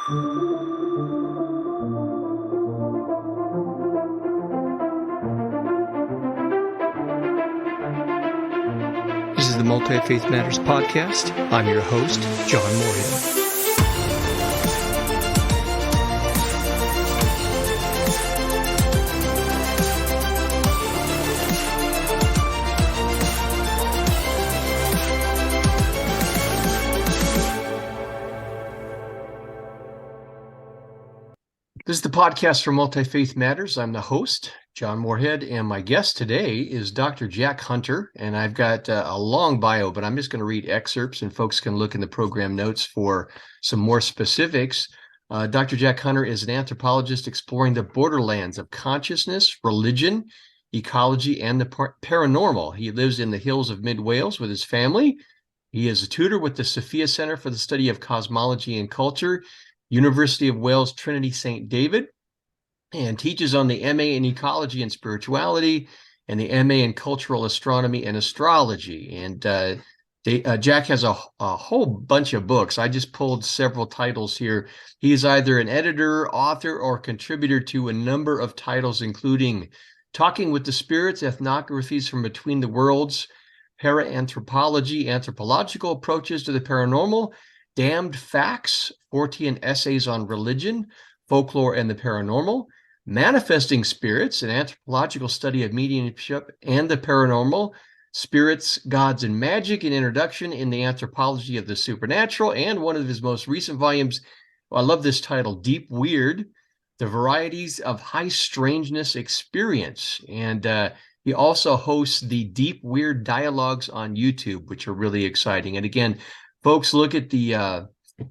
This is the Multifaith Matters podcast. I'm your host, John Moorhead. This is the podcast for Multifaith Matters. I'm the host, John Moorhead, and my guest today is Dr. Jack Hunter, and I've got a long bio, but I'm just going to read excerpts, and folks can look in the program notes for some more specifics. Dr. Jack Hunter is an anthropologist exploring the borderlands of consciousness, religion, ecology, and the paranormal. He lives in the hills of mid-Wales with his family. He is a tutor with the Sophia Center for the Study of Cosmology and Culture, University of Wales Trinity St. David, and teaches on the MA in Ecology and Spirituality and the MA in Cultural Astronomy and Astrology. And Jack has a whole bunch of books. I just pulled several titles here. He is either an editor, author, or contributor to a number of titles, including Talking with the Spirits, Ethnographies from Between the Worlds, Anthropology, Anthropological Approaches to the Paranormal, Damned Facts, 14 Essays on Religion, Folklore, and the Paranormal, Manifesting Spirits, an anthropological study of mediumship and the paranormal, Spirits, Gods, and Magic, an introduction in the anthropology of the supernatural, and one of his most recent volumes, I love this title, Deep Weird, The Varieties of High Strangeness Experience. And he also hosts the Deep Weird Dialogues on YouTube, which are really exciting. And again, folks, look at the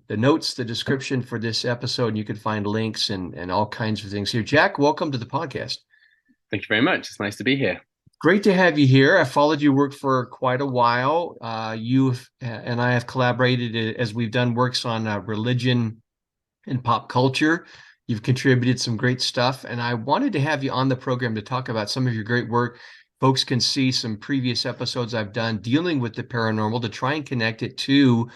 notes, the description for this episode, and you can find links and all kinds of things here. Jack, welcome to the podcast. Thank you very much. It's nice to be here. Great to have you here. I followed your work for quite a while. You and I have collaborated as we've done works on religion and pop culture. You've contributed some great stuff, and I wanted to have you on the program to talk about some of your great work. Folks can see some previous episodes I've done dealing with the paranormal to try and connect it to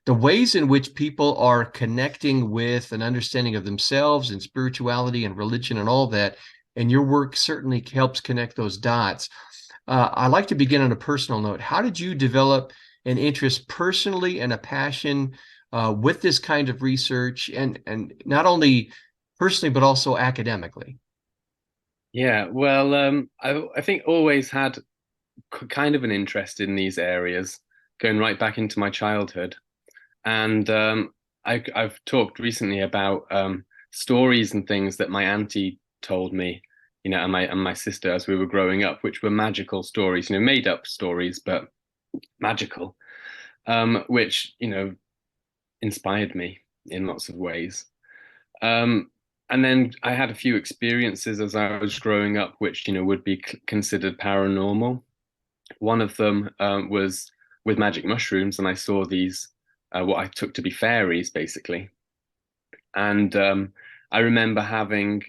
the ways in which people are connecting with an understanding of themselves and spirituality and religion and all that. And your work certainly helps connect those dots. I'd like to begin on a personal note. How did you develop an interest personally and a passion with this kind of research, and not only personally, but also academically? Yeah, well, I think always had kind of an interest in these areas, going right back into my childhood. And I've talked recently about stories and things that my auntie told me, and my sister as we were growing up, which were magical stories, made up stories, but magical, which, inspired me in lots of ways. And then I had a few experiences as I was growing up, which, would be considered paranormal. One of them was with magic mushrooms, and I saw these, what I took to be fairies, basically. And I remember having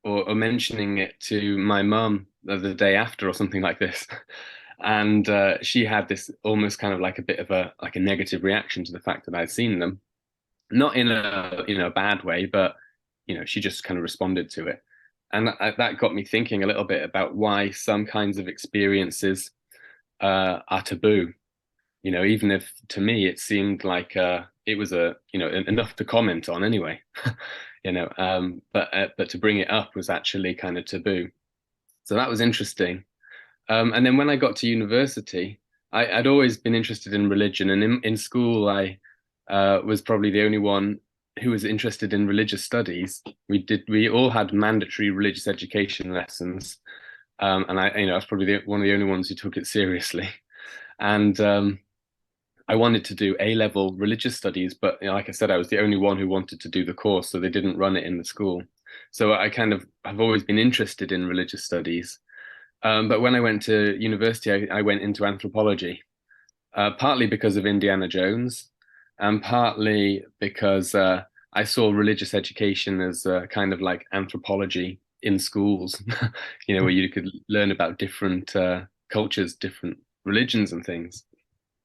or mentioning it to my mum the day after or something like this. And she had this almost kind of like a bit of a negative reaction to the fact that I'd seen them. Not in a bad way, but she just kind of responded to it. And that got me thinking a little bit about why some kinds of experiences are taboo. Even if to me it seemed like it was enough to comment on anyway, but to bring it up was actually kind of taboo. So that was interesting. And then when I got to university, I'd always been interested in religion, and in school I was probably the only one who was interested in religious studies. We all had mandatory religious education lessons, and I was probably one of the only ones who took it seriously. And I wanted to do A-level religious studies, but like I said, I was the only one who wanted to do the course, so they didn't run it in the school. So I've always been interested in religious studies. But when I went to university, I went into anthropology, partly because of Indiana Jones, and partly because I saw religious education as kind of like anthropology in schools, where you could learn about different cultures, different religions and things.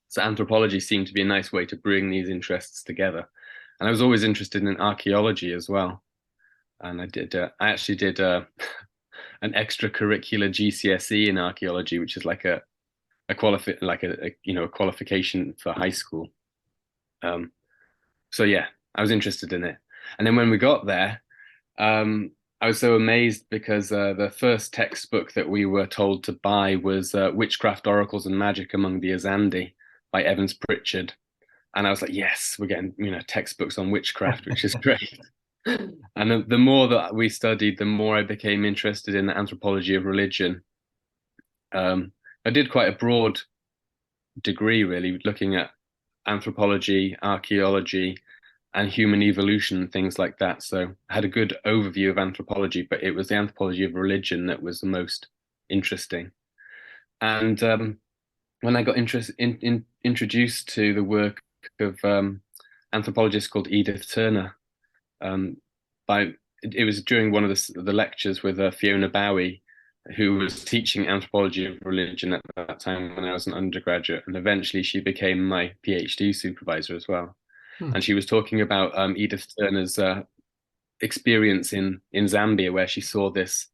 So anthropology seemed to be a nice way to bring these interests together. And I was always interested in archaeology as well. And I actually did an extracurricular GCSE in archaeology, which is like a qualification for high school. Um, so yeah, I was interested in it. And then when we got there, I was so amazed because the first textbook that we were told to buy was Witchcraft, Oracles, and Magic Among the Azandi by Evans Pritchard. And I was like, yes, we're getting, textbooks on witchcraft, which is great. And the more that we studied, the more I became interested in the anthropology of religion. I did quite a broad degree, really, looking at anthropology, archaeology, and human evolution, and things like that. So I had a good overview of anthropology, but it was the anthropology of religion that was the most interesting. And when I got introduced to the work of anthropologist called Edith Turner, um, it was during one of the lectures with Fiona Bowie, who was teaching anthropology of religion at that time when I was an undergraduate, and eventually she became my PhD supervisor as well. Hmm. And she was talking about Edith Turner's experience in Zambia, where she saw this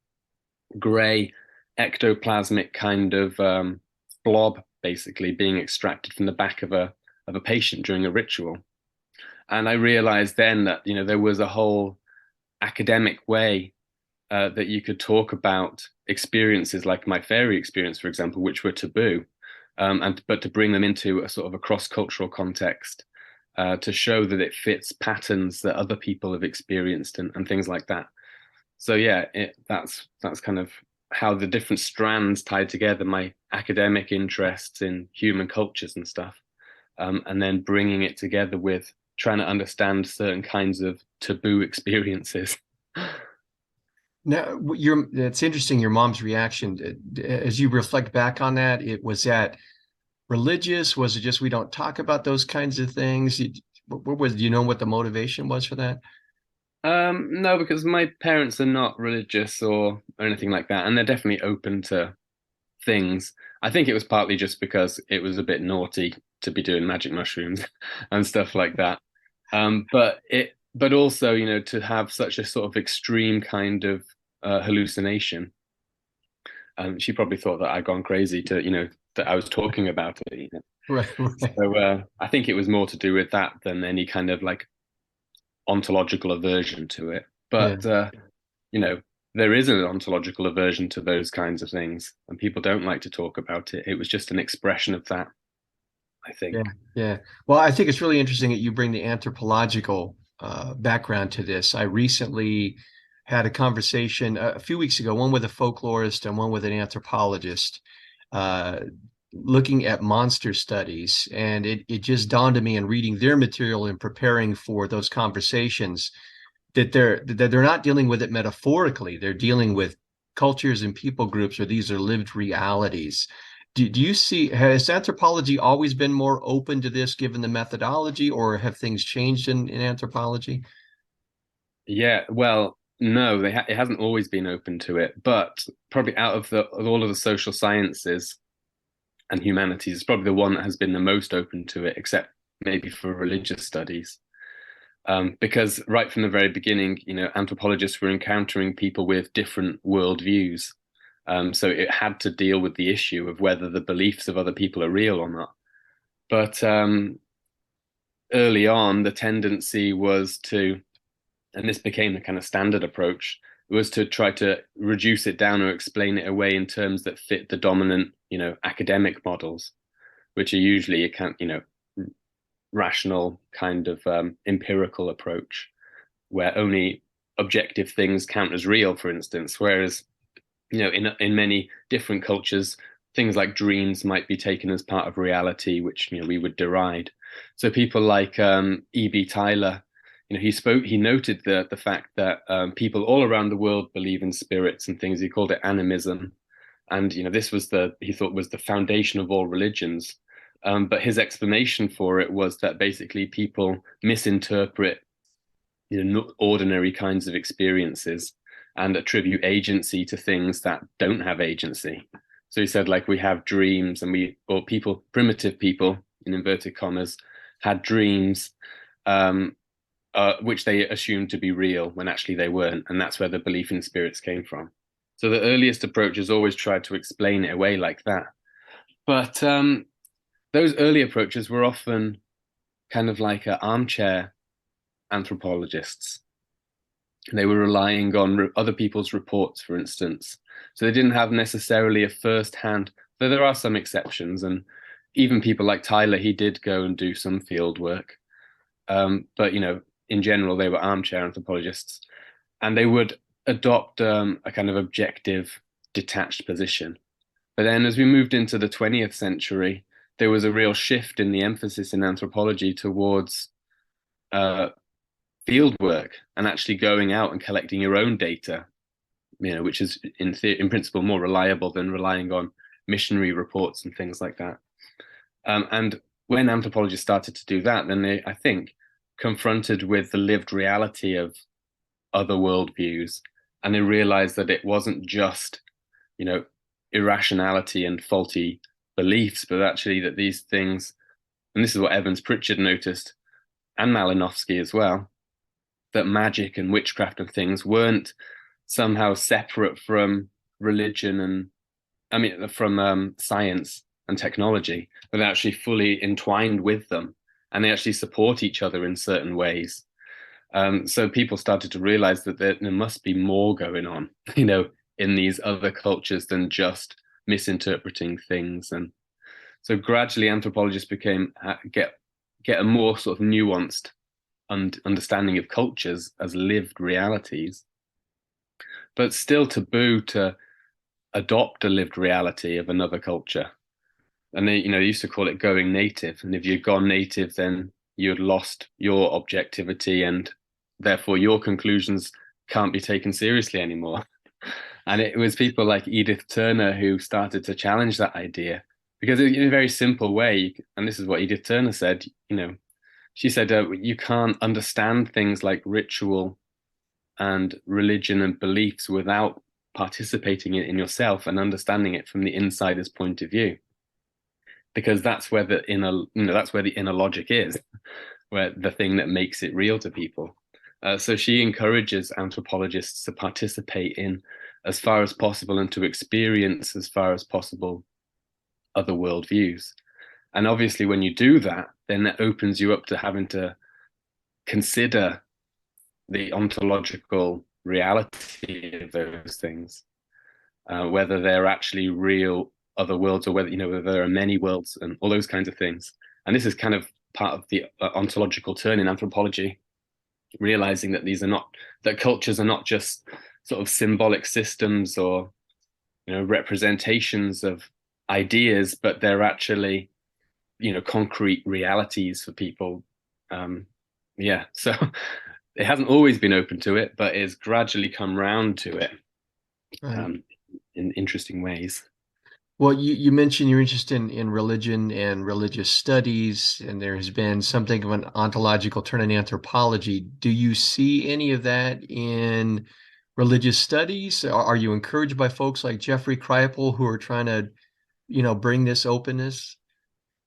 grey ectoplasmic kind of blob basically being extracted from the back of a patient during a ritual. And I realized then that there was a whole academic way that you could talk about experiences like my fairy experience, for example, which were taboo, but to bring them into a sort of a cross-cultural context to show that it fits patterns that other people have experienced and things like that. So yeah, that's kind of how the different strands tied together my academic interests in human cultures and stuff, and then bringing it together with trying to understand certain kinds of taboo experiences. Now, it's interesting your mom's reaction. As you reflect back on that, was that religious? Was it just we don't talk about those kinds of things? Do you know what the motivation was for that? No, because my parents are not religious or anything like that, and they're definitely open to things. I think it was partly just because it was a bit naughty to be doing magic mushrooms and stuff like that. But also, to have such a sort of extreme kind of hallucination. She probably thought that I'd gone crazy that I was talking about it. Right, right. So I think it was more to do with that than any kind of like ontological aversion to it. Yeah. But there is an ontological aversion to those kinds of things, and people don't like to talk about it. It was just an expression of that, I Yeah, think. yeah. Well, I think it's really interesting that you bring the anthropological background to this. I recently had a conversation a few weeks ago, one with a folklorist and one with an anthropologist, uh, looking at monster studies. And it just dawned on me in reading their material and preparing for those conversations that they're not dealing with it metaphorically. They're dealing with cultures and people groups where these are lived realities. Do you see, has anthropology always been more open to this given the methodology, or have things changed in anthropology? Yeah, well, no, it hasn't always been open to it, but probably out of all of the social sciences and humanities, it's probably the one that has been the most open to it, except maybe for religious studies. Because right from the very beginning, anthropologists were encountering people with different worldviews. So it had to deal with the issue of whether the beliefs of other people are real or not. But early on, the tendency was to, and this became the kind of standard approach, was to try to reduce it down or explain it away in terms that fit the dominant, academic models, which are usually rational kind of empirical approach where only objective things count as real, for instance. Whereas, in many different cultures, things like dreams might be taken as part of reality, which we would deride. So people like E.B. Tyler, he noted the fact that people all around the world believe in spirits and things. He called it animism, and this was he thought was the foundation of all religions. But his explanation for it was that basically people misinterpret ordinary kinds of experiences and attribute agency to things that don't have agency. So he said, like, we have dreams, and primitive people, in inverted commas, had dreams, which they assumed to be real when actually they weren't, and that's where the belief in spirits came from. So the earliest approaches always tried to explain it away like that. But those early approaches were often kind of like armchair anthropologists. They were relying on other people's reports, for instance. So they didn't have necessarily a first-hand, though there are some exceptions, and even people like Tyler, he did go and do some field work. But in general, they were armchair anthropologists, and they would adopt a kind of objective, detached position. But then, as we moved into the 20th century, there was a real shift in the emphasis in anthropology towards field work and actually going out and collecting your own data, which is in principle more reliable than relying on missionary reports and things like that. And when anthropologists started to do that, then they, I think, confronted with the lived reality of other worldviews, and they realized that it wasn't just, irrationality and faulty beliefs, but actually that these things, and this is what Evans Pritchard noticed, and Malinowski as well, that magic and witchcraft and things weren't somehow separate from religion from science and technology, but they're actually fully entwined with them, and they actually support each other in certain ways. So people started to realize that there must be more going on, in these other cultures than just misinterpreting things. And so gradually anthropologists get a more sort of nuanced understanding of cultures as lived realities, but still taboo to adopt a lived reality of another culture. And they used to call it going native. And if you'd gone native, then you'd lost your objectivity, and therefore your conclusions can't be taken seriously anymore. And it was people like Edith Turner who started to challenge that idea, because in a very simple way, and this is what Edith Turner said, she said, you can't understand things like ritual and religion and beliefs without participating in yourself and understanding it from the insider's point of view, because that's where the inner logic is, where the thing that makes it real to people. So she encourages anthropologists to participate in as far as possible and to experience as far as possible other worldviews. And obviously, when you do that, then that opens you up to having to consider the ontological reality of those things, whether they're actually real other worlds, or whether there are many worlds and all those kinds of things. And this is kind of part of the ontological turn in anthropology, realizing that that cultures are not just sort of symbolic systems or representations of ideas, but they're actually concrete realities for people. So it hasn't always been open to it, but it's gradually come round to it, in interesting ways. Well, you mentioned you're interested in religion and religious studies, and there has been something of an ontological turn in anthropology. Do you see any of that in religious studies? Are you encouraged by folks like Jeffrey Kripal who are trying to, bring this openness?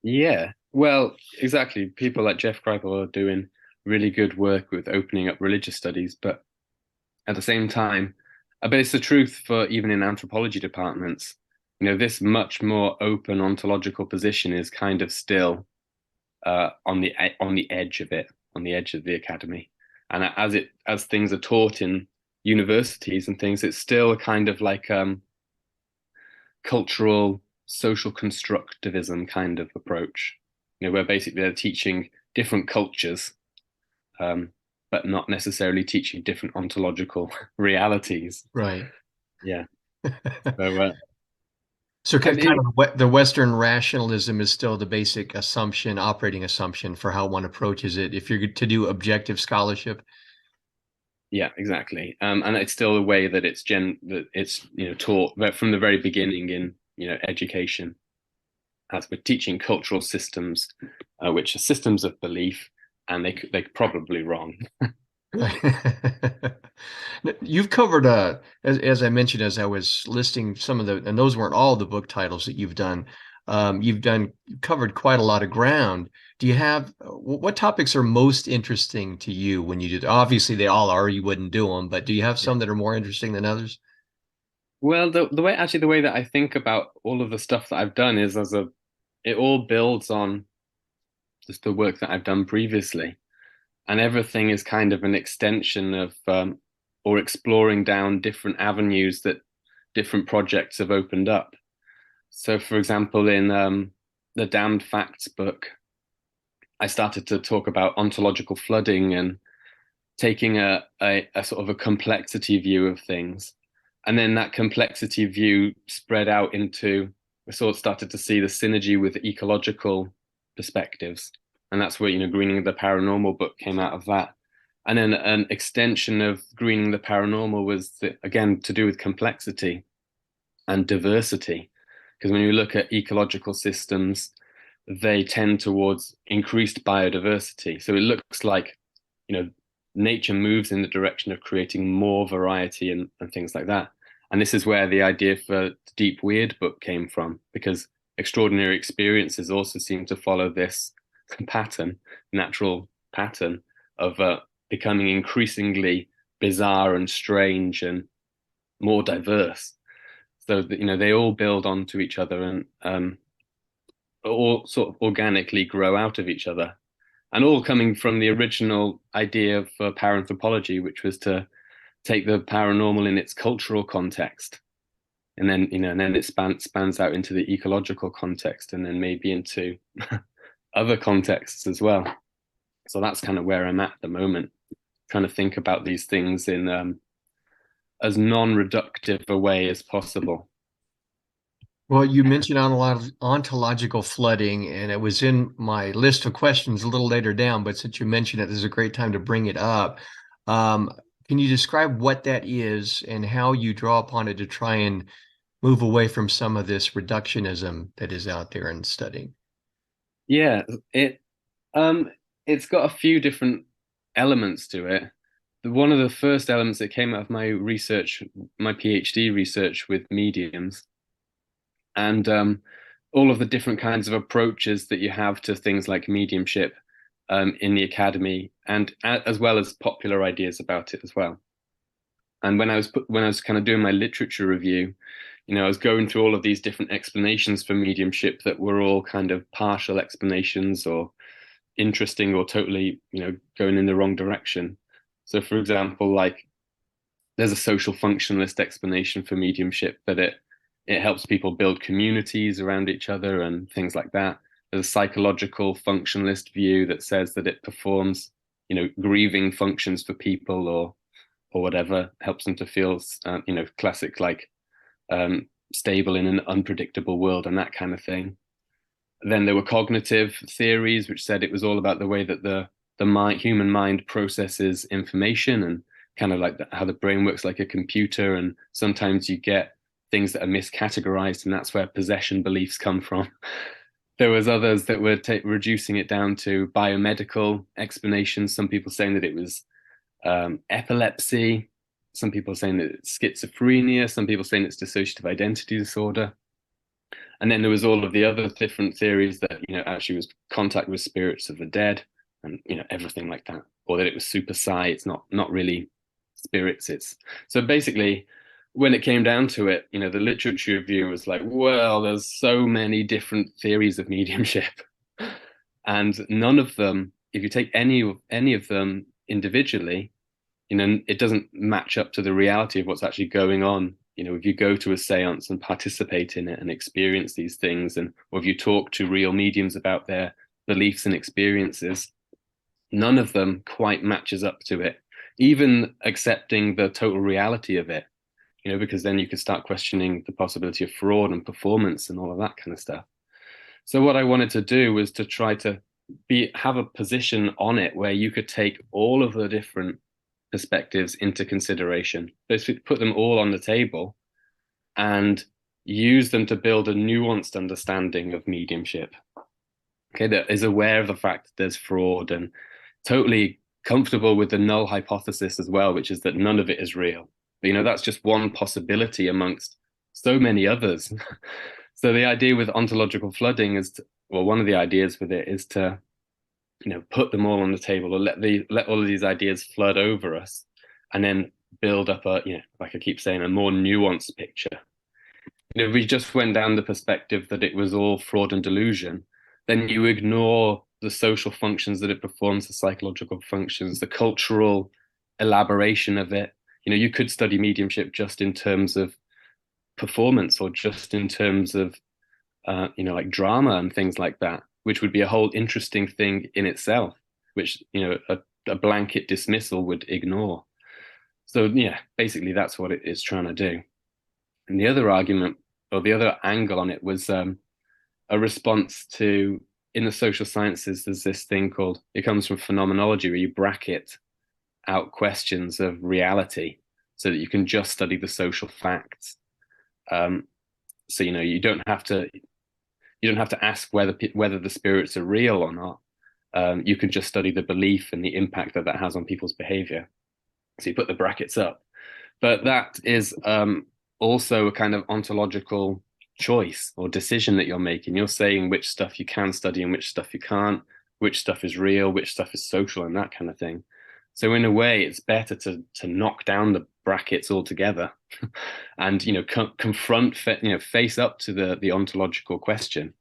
Yeah, well, exactly. People like Jeff Kripal are doing really good work with opening up religious studies, but at the same time, I bet it's the truth for even in anthropology departments. This much more open ontological position is kind of still on the edge of it, on the edge of the academy. And as things are taught in universities and things, it's still a kind of like cultural social constructivism kind of approach, where basically they're teaching different cultures, but not necessarily teaching different ontological realities. Right. Yeah. So, So kind of the Western rationalism is still the basic assumption, operating assumption for how one approaches it if you're to do objective scholarship. Yeah, exactly. And it's still a way that it's taught from the very beginning in education, as we're teaching cultural systems, which are systems of belief, and they're probably wrong. You've covered, as I mentioned, as I was listing some of and those weren't all the book titles that you've done. You've covered quite a lot of ground. Do you have what topics are most interesting to you when you do? Obviously, they all are. You wouldn't do them, but do you have Yeah. some that are more interesting than others? Well, the way that I think about all of the stuff that I've done is it all builds on just the work that I've done previously, and everything is kind of an extension of or exploring down different avenues that different projects have opened up. So, for example, in the Damned Facts book, I started to talk about ontological flooding and taking a sort of a complexity view of things. And then that complexity view spread out into, we sort of started to see the synergy with ecological perspectives. And that's where, Greening the Paranormal book came out of that. And then an extension of Greening the Paranormal was, again, to do with complexity and diversity. Because when you look at ecological systems, they tend towards increased biodiversity. So it looks like, nature moves in the direction of creating more variety and things like that. And this is where the idea for the Deep Weird book came from, because extraordinary experiences also seem to follow this pattern, natural pattern of becoming increasingly bizarre and strange and more diverse. So that, they all build onto each other and all sort of organically grow out of each other, and all coming from the original idea for paranthropology, which was to take the paranormal in its cultural context, and then and then it spans out into the ecological context, and then maybe into other contexts as well. So that's kind of where I'm at the moment, trying to think about these things in as non-reductive a way as possible. Well, you mentioned on a lot of ontological flooding, and it was in my list of questions a little later down, but since you mentioned it, this is a great time to bring it up. Um, can you describe what that is and how you draw upon it to try and move away from some of this reductionism that is out there in studying? Yeah, um it's got a few different elements to it. One of the first elements that came out of my research, my PhD research with mediums, and all of the different kinds of approaches that you have to things like mediumship in the academy, and as well as popular ideas about it as well. And when I was kind of doing my literature review, I was going through all of these different explanations for mediumship that were all kind of partial explanations or interesting or totally, going in the wrong direction. So, for example, like there's a social functionalist explanation for mediumship that it helps people build communities around each other and things like that. There's a psychological functionalist view that says that it performs, grieving functions for people or whatever, helps them to feel, classic like stable in an unpredictable world and that kind of thing. Then there were cognitive theories, which said it was all about the way that the human mind processes information and kind of like how the brain works like a computer. And sometimes you get things that are miscategorized, and that's where possession beliefs come from. There was others that were reducing it down to biomedical explanations. Some people saying that it was epilepsy. Some people saying that it's schizophrenia. Some people saying it's dissociative identity disorder. And then there was all of the other different theories that, actually was contact with spirits of the dead and, everything like that. Or that it was super psi. It's not really spirits. It's so basically when it came down to it, the literature review was like, well, there's so many different theories of mediumship. And none of them, if you take any of them individually, it doesn't match up to the reality of what's actually going on. If you go to a seance and participate in it and experience these things, or if you talk to real mediums about their beliefs and experiences, none of them quite matches up to it, even accepting the total reality of it, because then you could start questioning the possibility of fraud and performance and all of that kind of stuff. So what I wanted to do was to try to have a position on it where you could take all of the different perspectives into consideration, basically put them all on the table and use them to build a nuanced understanding of mediumship. Okay, that is aware of the fact that there's fraud and totally comfortable with the null hypothesis as well, which is that none of it is real. But, that's just one possibility amongst so many others. So the idea with ontological flooding is, one of the ideas with it is to put them all on the table, or let all of these ideas flood over us, and then build up a, like I keep saying, a more nuanced picture. If we just went down the perspective that it was all fraud and delusion, then you ignore the social functions that it performs, the psychological functions, the cultural elaboration of it. You could study mediumship just in terms of performance, or just in terms of like drama and things like that, which would be a whole interesting thing in itself, which a blanket dismissal would ignore. So yeah, basically that's what it is trying to do. And the other argument, or the other angle on it, was a response to, in the social sciences, there's this thing called, it comes from phenomenology, where you bracket out questions of reality so that you can just study the social facts. So you don't have to ask whether the spirits are real or not. You can just study the belief and the impact that has on people's behavior. So you put the brackets up, but that is also a kind of ontological choice or decision that you're making. You're saying which stuff you can study and which stuff you can't, which stuff is real, which stuff is social, and that kind of thing. So in a way, it's better to knock down the brackets altogether, and confront, face up to the ontological question.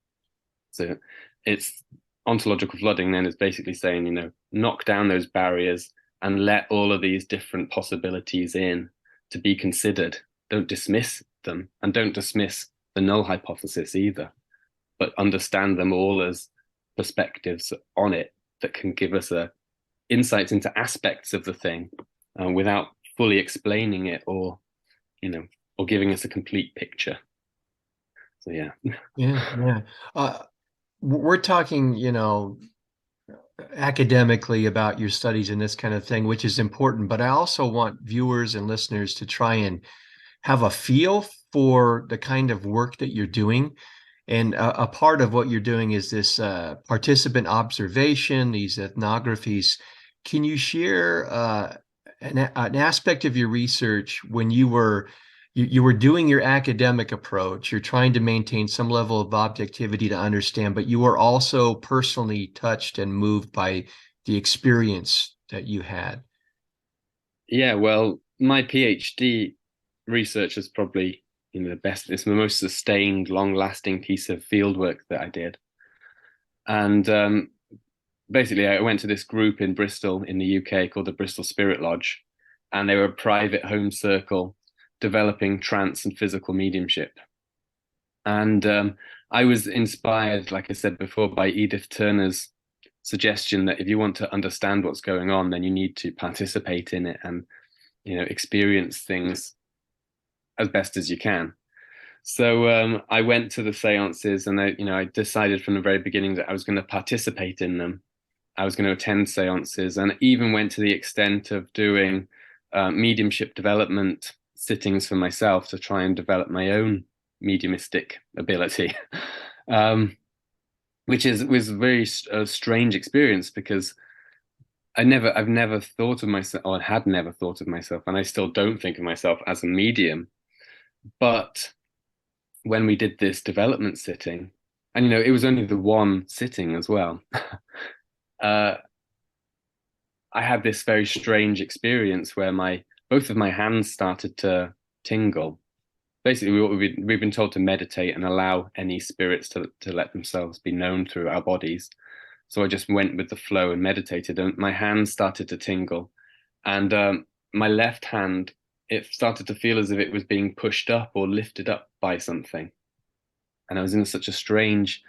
So it's ontological flooding. Then is basically saying, knock down those barriers and let all of these different possibilities in to be considered. Don't dismiss them, and don't dismiss the null hypothesis either, but understand them all as perspectives on it that can give us insights into aspects of the thing without fully explaining it, or giving us a complete picture. So yeah. Yeah. We're talking, academically about your studies and this kind of thing, which is important, but I also want viewers and listeners to try and have a feel for the kind of work that you're doing. And a part of what you're doing is this participant observation, these ethnographies. Can you share an aspect of your research when you were doing your academic approach? You're trying to maintain some level of objectivity to understand, but you were also personally touched and moved by the experience that you had. Yeah, well, my PhD research is probably the best. It's the most sustained, long-lasting piece of field work that I did. And basically, I went to this group in Bristol in the UK called the Bristol Spirit Lodge, and they were a private home circle developing trance and physical mediumship. And I was inspired, like I said before, by Edith Turner's suggestion that if you want to understand what's going on, then you need to participate in it and experience things as best as you can. So I went to the seances, and I decided from the very beginning that I was going to participate in them. I was going to attend seances, and even went to the extent of doing mediumship development sittings for myself to try and develop my own mediumistic ability, which was a very strange experience, because I've never thought of myself, or had never thought of myself, and I still don't think of myself as a medium. But when we did this development sitting, and it was only the one sitting as well, I had this very strange experience where both of my hands started to tingle. Basically, we've been told to meditate and allow any spirits to let themselves be known through our bodies. So I just went with the flow and meditated, and my hands started to tingle, and my left hand, it started to feel as if it was being pushed up or lifted up by something. And I was in such a strange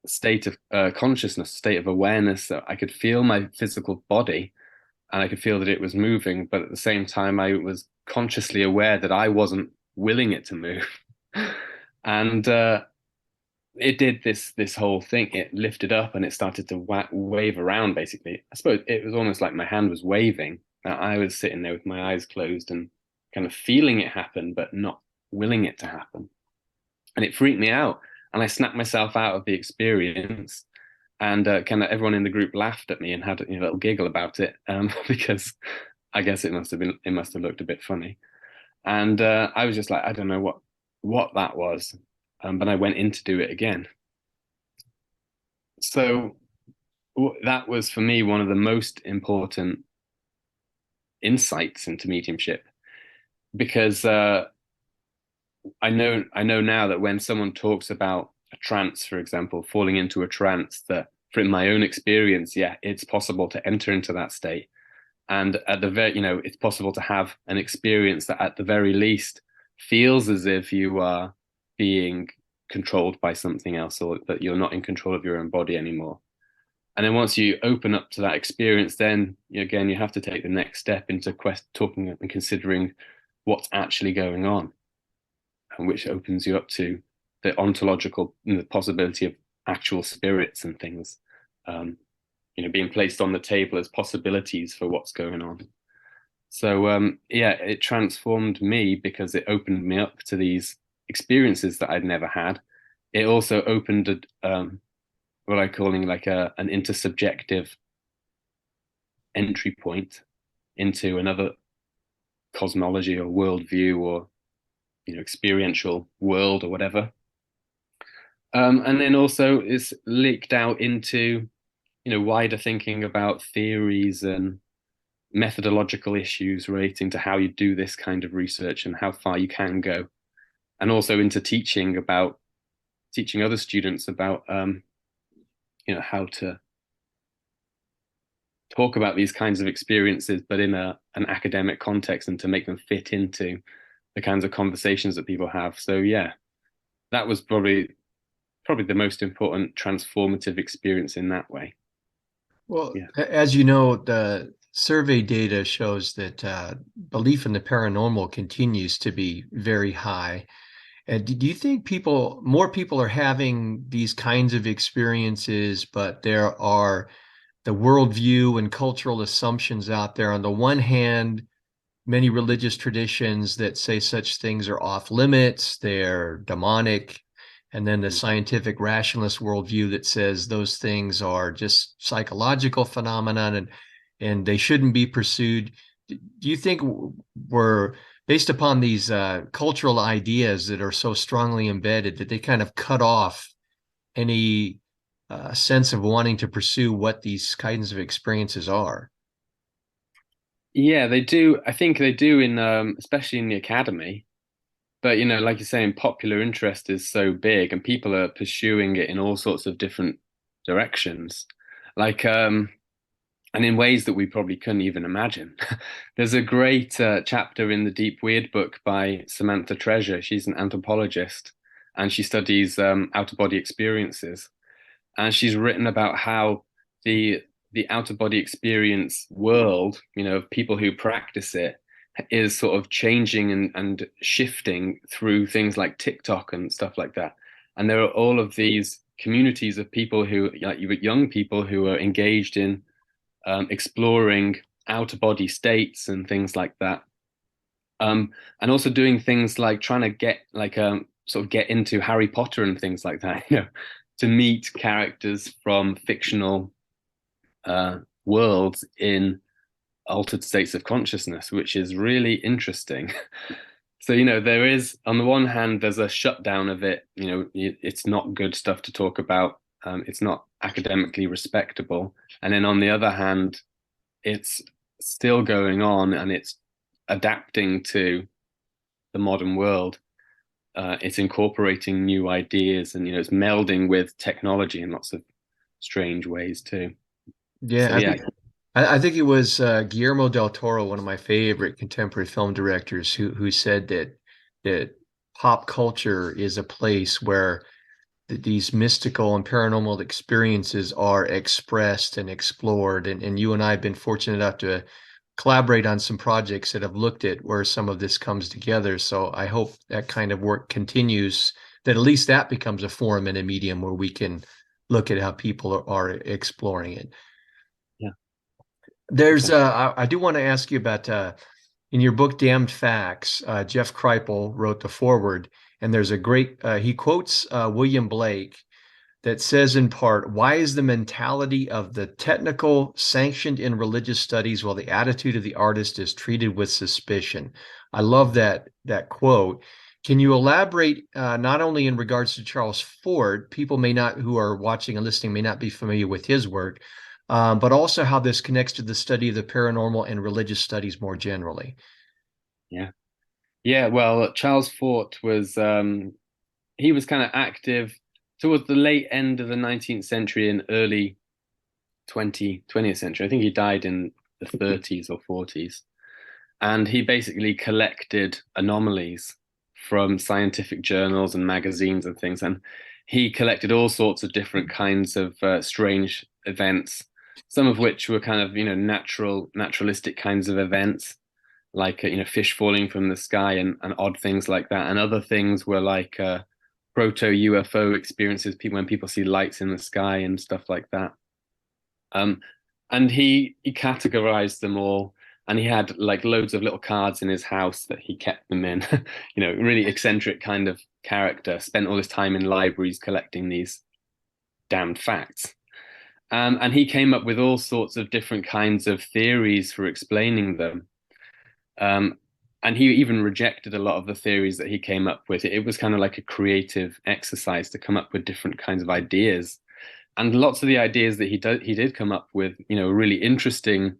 state of consciousness, state of awareness, that I could feel my physical body, and I could feel that it was moving, but at the same time I was consciously aware that I wasn't willing it to move. And it did this whole thing. It lifted up and it started to wave around, basically. I suppose it was almost like my hand was waving. I was sitting there with my eyes closed and kind of feeling it happen, but not willing it to happen. And it freaked me out. And I snapped myself out of the experience. And kind of everyone in the group laughed at me and had a little giggle about it, because I guess it must have looked a bit funny. And I was just like, I don't know what that was, but I went in to do it again. So that was for me one of the most important insights into mediumship, because I know now that when someone talks about a trance, for example, falling into a trance, that from my own experience, yeah, it's possible to enter into that state. And at the very, it's possible to have an experience that at the very least feels as if you are being controlled by something else, or that you're not in control of your own body anymore. And then once you open up to that experience, then again, you have to take the next step into talking and considering what's actually going on, and which opens you up to the ontological, the possibility of actual spirits and things, um, being placed on the table as possibilities for what's going on. So yeah, it transformed me because it opened me up to these experiences that I'd never had. It also opened what I'm calling like an intersubjective entry point into another cosmology or worldview, or experiential world or whatever. And then also it's leaked out into wider thinking about theories and methodological issues relating to how you do this kind of research and how far you can go, and also into teaching other students about how to talk about these kinds of experiences, but in an academic context, and to make them fit into the kinds of conversations that people have. So yeah, that was probably the most important transformative experience in that way. Well, Yeah. as you know, the survey data shows that belief in the paranormal continues to be very high. And do you think more people are having these kinds of experiences, but there are the worldview and cultural assumptions out there? On the one hand, many religious traditions that say such things are off limits, they're demonic. And then the scientific rationalist worldview that says those things are just psychological phenomenon, and they shouldn't be pursued. Do you think we're based upon these cultural ideas that are so strongly embedded that they kind of cut off any sense of wanting to pursue what these kinds of experiences are? Yeah, they do. I think they do in especially in the academy. But like you're saying, popular interest is so big, and people are pursuing it in all sorts of different directions. Like and in ways that we probably couldn't even imagine. There's a great chapter in the Deep Weird book by Samantha Treasure. She's an anthropologist, and she studies out-of-body experiences. And she's written about how the out-of-body experience world, of people who practice it, is sort of changing and shifting through things like TikTok and stuff like that. And there are all of these communities of people who, like young people, who are engaged in exploring outer body states and things like that. And also doing things like trying to get sort of get into Harry Potter and things like that, to meet characters from fictional worlds in altered states of consciousness, which is really interesting. So, there is, on the one hand, there's a shutdown of it. It's not good stuff to talk about. It's not academically respectable. And then on the other hand, it's still going on, and it's adapting to the modern world. It's incorporating new ideas, and, it's melding with technology in lots of strange ways too. So, Yeah, yeah. I think it was Guillermo del Toro, one of my favorite contemporary film directors, who said that pop culture is a place where these mystical and paranormal experiences are expressed and explored. And you and I have been fortunate enough to collaborate on some projects that have looked at where some of this comes together. So I hope that kind of work continues, that at least that becomes a forum and a medium where we can look at how people are exploring it. Yeah. There's I do want to ask you about in your book Damned Facts, Jeff Kripal wrote the foreword, and there's a great he quotes William Blake that says in part, why is the mentality of the technical sanctioned in religious studies while the attitude of the artist is treated with suspicion? I love that quote. Can you elaborate not only in regards to Charles Ford, people may not, who are watching and listening, may not be familiar with his work, but also how this connects to the study of the paranormal and religious studies more generally. Yeah. Yeah, well, Charles Fort was he was kind of active towards the late end of the 19th century and early 20th century. I think he died in the 30s or 40s. And he basically collected anomalies from scientific journals and magazines and things. And he collected all sorts of different kinds of strange events, some of which were kind of, naturalistic kinds of events, like, fish falling from the sky and odd things like that. And other things were like proto UFO experiences, when people see lights in the sky and stuff like that. Um, and he categorized them all, and he had like loads of little cards in his house that he kept them in. Really eccentric kind of character. Spent all his time in libraries collecting these damned facts. And he came up with all sorts of different kinds of theories for explaining them. Um, and he even rejected a lot of the theories that he came up with. It was kind of like a creative exercise to come up with different kinds of ideas. And lots of the ideas that he did come up with, really interesting,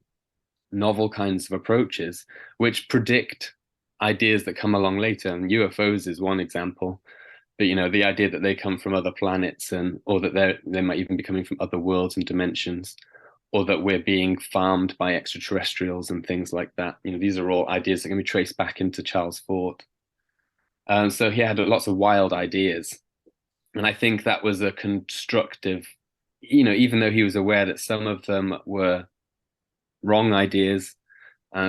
novel kinds of approaches, which predict ideas that come along later. And UFOs is one example. But the idea that they come from other planets, or that they might even be coming from other worlds and dimensions, or that we're being farmed by extraterrestrials and things like that. These are all ideas that can be traced back into Charles Fort. So he had lots of wild ideas. And I think that was a constructive, even though he was aware that some of them were wrong ideas,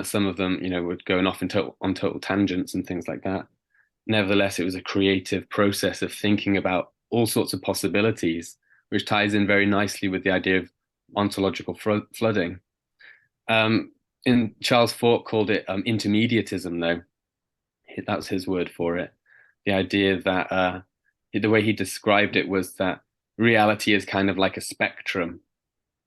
some of them, were going off on total tangents and things like that. Nevertheless, it was a creative process of thinking about all sorts of possibilities, which ties in very nicely with the idea of ontological flooding. In Charles Fort called it intermediatism, though. That's his word for it. The idea that the way he described it was that reality is kind of like a spectrum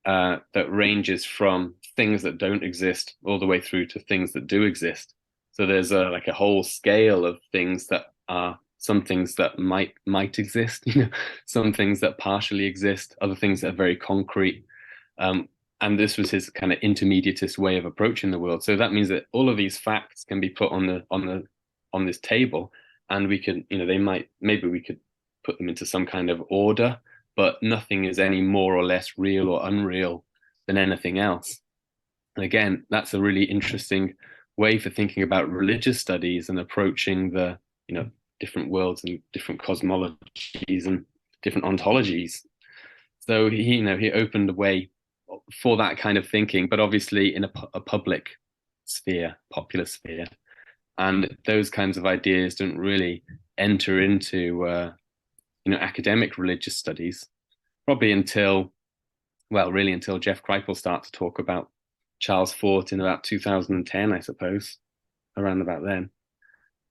that ranges from things that don't exist all the way through to things that do exist. So there's like a whole scale of things that are some things that might exist, some things that partially exist, other things that are very concrete. And this was his kind of intermediatist way of approaching the world. So that means that all of these facts can be put on this table, and we can, maybe we could put them into some kind of order, but nothing is any more or less real or unreal than anything else. And again, that's a really interesting way for thinking about religious studies and approaching the, different worlds and different cosmologies and different ontologies. So he opened a way for that kind of thinking, but obviously in a public sphere, popular sphere. And those kinds of ideas don't really enter into academic religious studies, probably really until Jeff Kripal started to talk about Charles Fort in about 2010, I suppose, around about then.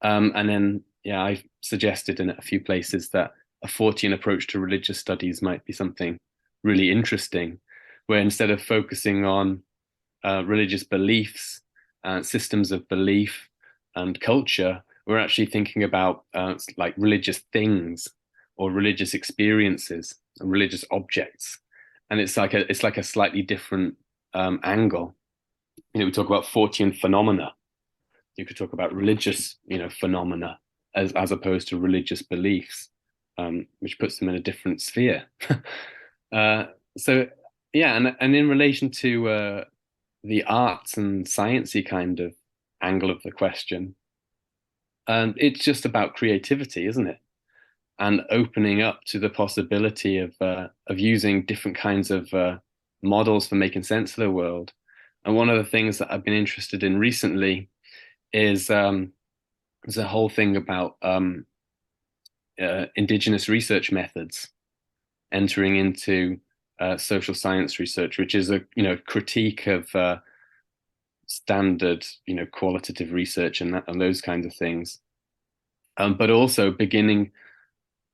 And then, I suggested in a few places that a Fortean approach to religious studies might be something really interesting, where instead of focusing on religious beliefs, systems of belief, and culture, we're actually thinking about like religious things or religious experiences and religious objects. And it's like a slightly different angle. We talk about Fortean phenomena. You could talk about religious, phenomena as opposed to religious beliefs, which puts them in a different sphere. So yeah, and in relation to the arts and sciencey kind of angle of the question, it's just about creativity, isn't it? And opening up to the possibility of using different kinds of models for making sense of the world. And one of the things that I've been interested in recently is a whole thing about indigenous research methods entering into social science research, which is a critique of standard qualitative research and those kinds of things, but also beginning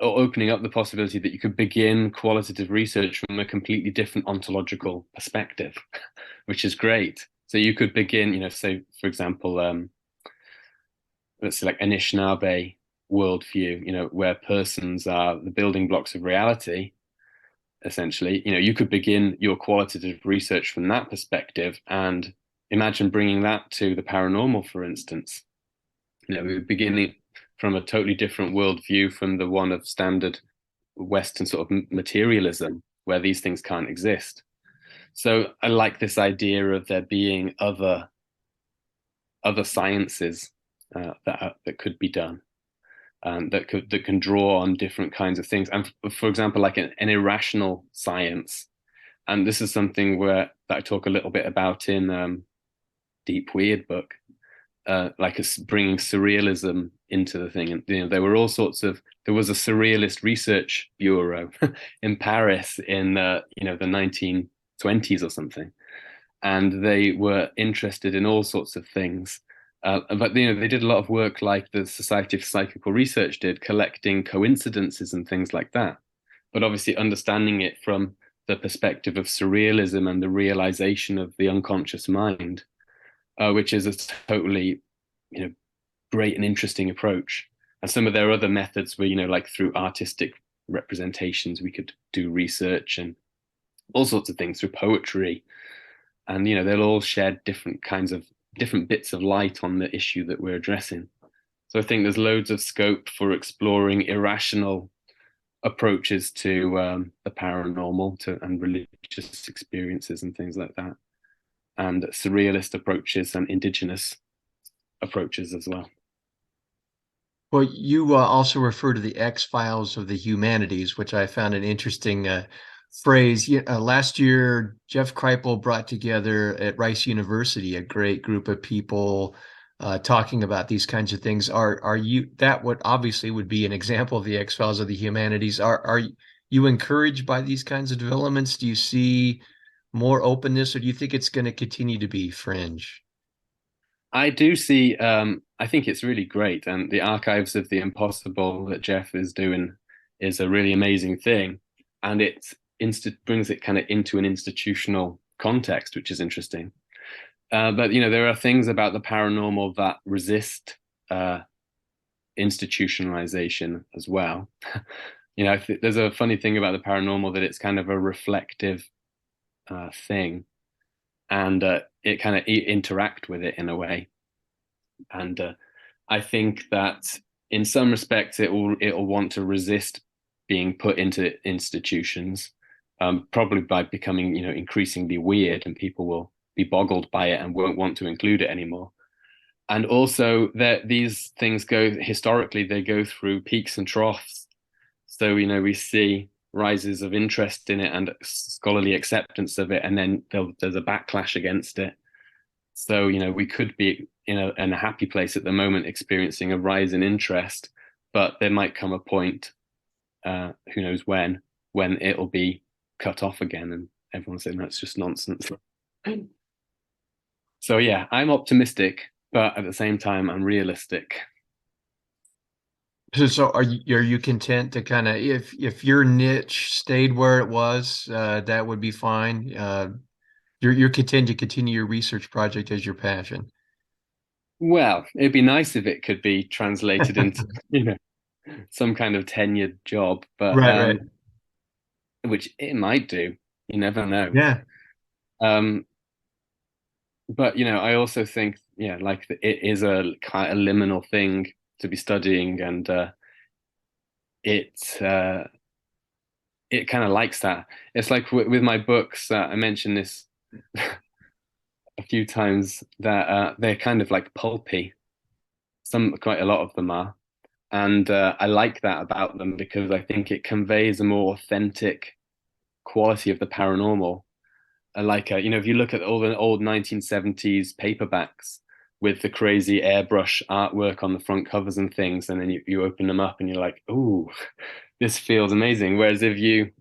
or opening up the possibility that you could begin qualitative research from a completely different ontological perspective, which is great. So you could begin, say, for example, let's say like Anishinaabe worldview, where persons are the building blocks of reality. essentially. You could begin your qualitative research from that perspective and imagine bringing that to the paranormal, for instance. We're beginning from a totally different worldview from the one of standard Western sort of materialism, where these things can't exist. So I like this idea of there being other sciences that could be done, that can draw on different kinds of things. And for example, like an irrational science, and this is something that I talk a little bit about in Deep Weird book, like bringing surrealism into the thing. And there were all sorts of there was a surrealist research bureau in Paris in the 1920s or something, and they were interested in all sorts of things. But they did a lot of work, like the Society of Psychical Research did, collecting coincidences and things like that. But obviously, understanding it from the perspective of surrealism and the realization of the unconscious mind, which is a totally, great and interesting approach. And some of their other methods were, like through artistic representations, we could do research and all sorts of things through poetry. And, they'll all shed different bits of light on the issue that we're addressing. So I think there's loads of scope for exploring irrational approaches to the paranormal and religious experiences and things like that, and surrealist approaches and indigenous approaches as well. Well, you also refer to the X-Files of the humanities, which I found an interesting phrase. Last year, Jeff Kripal brought together at Rice University a great group of people talking about these kinds of things. Are you that what obviously would be an example of the X-Files of the humanities? Are you encouraged by these kinds of developments? Do you see more openness, or do you think it's going to continue to be fringe? I do see. I think it's really great, and the Archives of the Impossible that Jeff is doing is a really amazing thing, and it brings it kind of into an institutional context, which is interesting. But there are things about the paranormal that resist institutionalization as well. There's a funny thing about the paranormal, that it's kind of a reflective thing, and it kind of interact with it in a way. And I think that in some respects it'll want to resist being put into institutions, probably by becoming increasingly weird, and people will be boggled by it and won't want to include it anymore. And also that these things historically they go through peaks and troughs. So we see rises of interest in it and scholarly acceptance of it, and then there's a backlash against it. So we could be in a happy place at the moment, experiencing a rise in interest, but there might come a point, who knows when it'll be cut off again, and everyone's saying that's just nonsense. So yeah, I'm optimistic, but at the same time, I'm realistic. So are you content to kind of, if your niche stayed where it was, that would be fine. You're content to continue your research project as your passion. Well, it'd be nice if it could be translated into, some kind of tenured job, but Right. which it might do. You never know. Yeah. Um, but I also think, like it is a kind of liminal thing to be studying, and it it kind of likes that. It's like with my books. I mentioned this a few times, that they're kind of like pulpy. Quite a lot of them are, and I like that about them, because I think it conveys a more authentic quality of the paranormal. Like if you look at all the old 1970s paperbacks with the crazy airbrush artwork on the front covers and things, and then you open them up and you're like, "Ooh, this feels amazing." Whereas if you,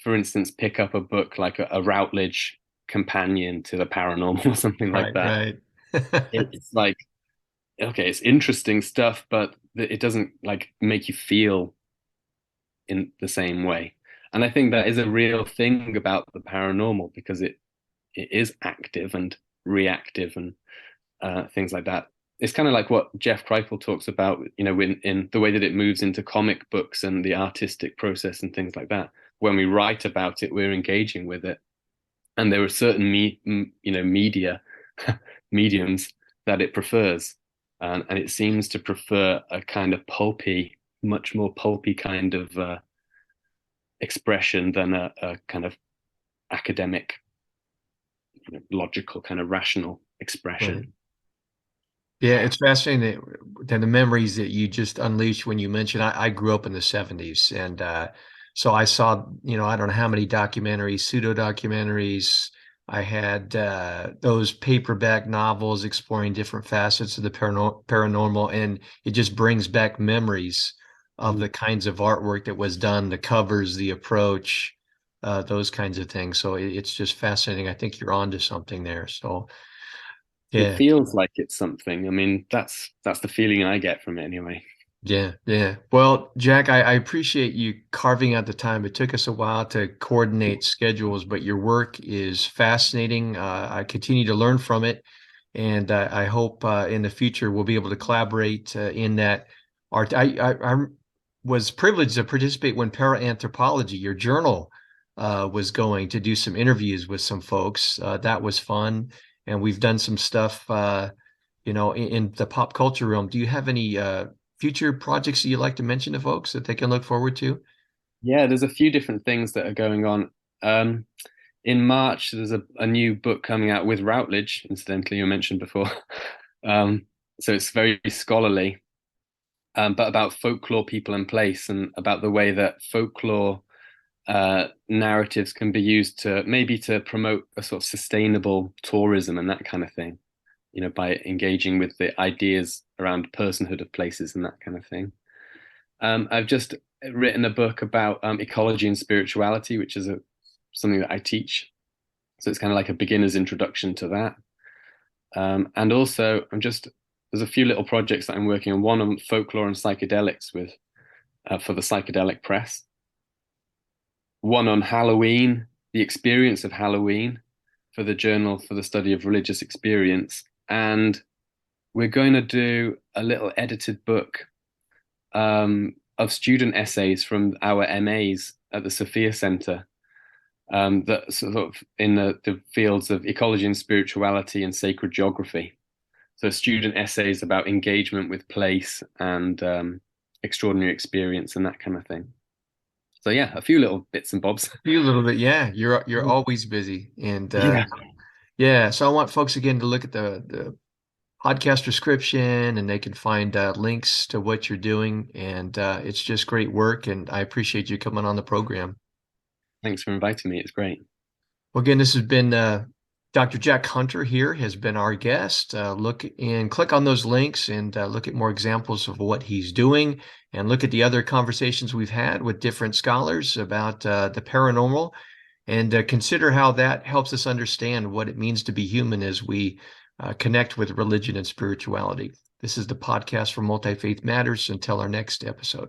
for instance, pick up a book like a Routledge companion to the paranormal or something like that, Right. it's like, okay, it's interesting stuff, but it doesn't like make you feel in the same way. And I think that is a real thing about the paranormal, because it is active and reactive, and things like that. It's kind of like what Jeff Kripal talks about, in the way that it moves into comic books and the artistic process and things like that. when we write about it, we're engaging with it. And there are certain media mediums that it prefers, and it seems to prefer a kind of pulpy, much more pulpy kind of expression than a kind of academic, logical, kind of rational expression. Right. Yeah, it's fascinating that the memories that you just unleashed when you mentioned I grew up in the 70s. And so I saw, I don't know how many documentaries, pseudo documentaries. I had those paperback novels exploring different facets of the paranormal, and it just brings back memories of the kinds of artwork that was done, the covers, the approach, those kinds of things. So it's just fascinating. I think you're onto something there. So It yeah. feels like it's something. I mean, that's the feeling I get from it anyway. Yeah, yeah. Well, Jack, I appreciate you carving out the time. It took us a while to coordinate schedules, but your work is fascinating. I continue to learn from it, and I hope in the future we'll be able to collaborate in that art. I was privileged to participate when Paraanthropology, your journal, was going to do some interviews with some folks. That was fun, and we've done some stuff, in the pop culture realm. Do you have any future projects that you'd like to mention to folks that they can look forward to? Yeah, there's a few different things that are going on. Um, in March, there's a new book coming out with Routledge, incidentally, you mentioned before. Um, so it's very scholarly, but about folklore, people, and place, and about the way that folklore narratives can be used to maybe to promote a sort of sustainable tourism and that kind of thing, by engaging with the ideas around personhood of places and that kind of thing. I've just written a book about ecology and spirituality, which is something that I teach. So it's kind of like a beginner's introduction to that. And also, there's a few little projects that I'm working on. One on folklore and psychedelics for the Psychedelic Press. One on Halloween, the experience of Halloween, for the Journal for the Study of Religious Experience. And we're going to do a little edited book of student essays from our MAs at the Sophia Center, that sort of in the fields of ecology and spirituality and sacred geography. So student essays about engagement with place and extraordinary experience and that kind of thing. So yeah, a few little bits and bobs. A few little bit, yeah. You're always busy, and Yeah. yeah. So I want folks again to look at the podcast description, and they can find links to what you're doing, and it's just great work. And I appreciate you coming on the program. Thanks for inviting me. It's great. Well, again, this has been Dr. Jack Hunter here has been our guest. Look and click on those links and look at more examples of what he's doing, and look at the other conversations we've had with different scholars about the paranormal, and consider how that helps us understand what it means to be human as we connect with religion and spirituality. This is the podcast for Multifaith Matters. Until our next episode.